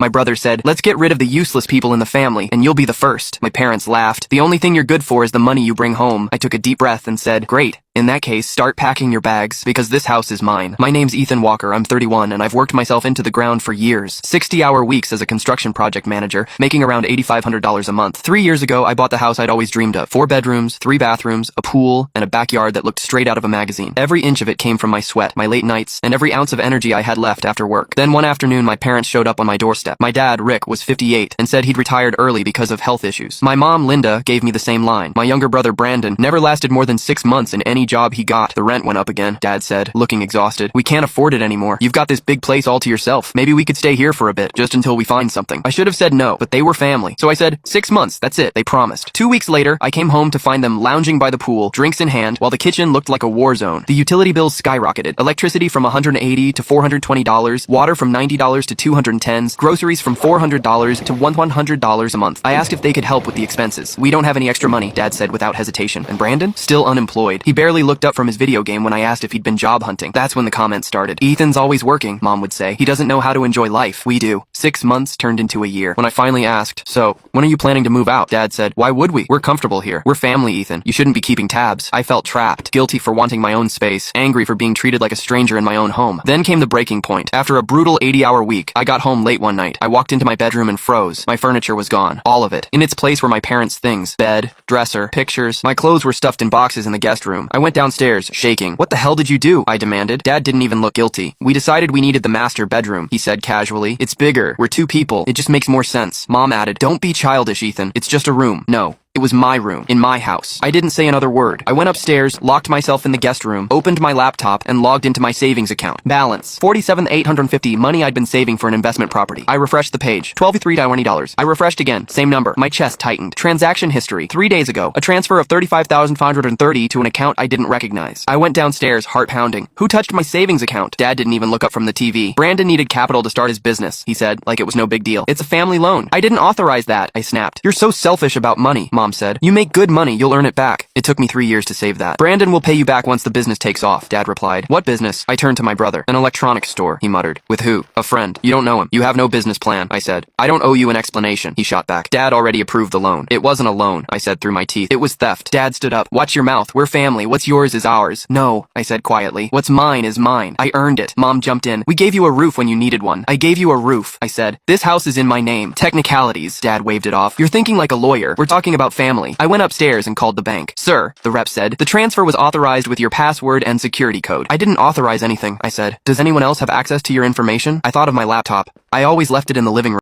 My brother said, let's get rid of the useless people in the family, and you'll be the first. My parents laughed. The only thing you're good for is the money you bring home. I took a deep breath and said, great. In that case, start packing your bags, because this house is mine. My name's Ethan Walker, I'm 31, and I've worked myself into the ground for years. 60-hour weeks as a construction project manager, making around $8,500 a month. 3 years ago, I bought the house I'd always dreamed of. 4 bedrooms, 3 bathrooms, a pool, and a backyard that looked straight out of a magazine. Every inch of it came from my sweat, my late nights, and every ounce of energy I had left after work. Then one afternoon, my parents showed up on my doorstep. My dad, Rick, was 58, and said he'd retired early because of health issues. My mom, Linda, gave me the same line. My younger brother, Brandon, never lasted more than 6 months in any job he got. The rent went up again, Dad said, looking exhausted. We can't afford it anymore. You've got this big place all to yourself. Maybe we could stay here for a bit, just until we find something. I should have said no, but they were family. So I said, 6 months, that's it, they promised. 2 weeks later, I came home to find them lounging by the pool, drinks in hand, while the kitchen looked like a war zone. The utility bills skyrocketed. Electricity from $180 to $420, water from $90 to $210, groceries from $400 to $100 a month. I asked if they could help with the expenses. We don't have any extra money, Dad said without hesitation. And Brandon? Still unemployed. He barely looked up from his video game when I asked if he'd been job hunting. That's when the comments started. Ethan's always working, Mom would say. He doesn't know how to enjoy life. We do. 6 months turned into a year. When I finally asked, so, when are you planning to move out? Dad said, why would we? We're comfortable here. We're family, Ethan. You shouldn't be keeping tabs. I felt trapped, guilty for wanting my own space, angry for being treated like a stranger in my own home. Then came the breaking point. After a brutal 80-hour week, I got home late one night. I walked into my bedroom and froze. My furniture was gone. All of it. In its place were my parents' things. Bed, dresser, pictures. My clothes were stuffed in boxes in the guest room. I went downstairs, shaking. What the hell did you do? I demanded. Dad didn't even look guilty. We decided we needed the master bedroom, he said casually. It's bigger. We're 2 people. It just makes more sense. Mom added, don't be childish, Ethan. It's just a room. No. It was my room, in my house. I didn't say another word. I went upstairs, locked myself in the guest room, opened my laptop, and logged into my savings account. Balance, $47,850, money I'd been saving for an investment property. I refreshed the page, $23.20. I refreshed again, same number. My chest tightened. Transaction history, 3 days ago, a transfer of $35,530 to an account I didn't recognize. I went downstairs, heart pounding. Who touched my savings account? Dad didn't even look up from the TV. Brandon needed capital to start his business, he said, like it was no big deal. It's a family loan. I didn't authorize that, I snapped. You're so selfish about money, Mom said. You make good money, you'll earn it back. It took me 3 years to save that. Brandon will pay you back once the business takes off, Dad replied. What business? I turned to my brother. An electronics store, he muttered. With who? A friend. You don't know him. You have no business plan, I said. I don't owe you an explanation, he shot back. Dad already approved the loan. It wasn't a loan, I said through my teeth. It was theft. Dad stood up. Watch your mouth. We're family. What's yours is ours. No, I said quietly. What's mine is mine. I earned it. Mom jumped in. We gave you a roof when you needed one. I gave you a roof, I said. This house is in my name. Technicalities. Dad waved it off. You're thinking like a lawyer. We're talking about family. I went upstairs and called the bank. Sir, the rep said, the transfer was authorized with your password and security code. I didn't authorize anything, I said. Does anyone else have access to your information? I thought of my laptop. I always left it in the living room.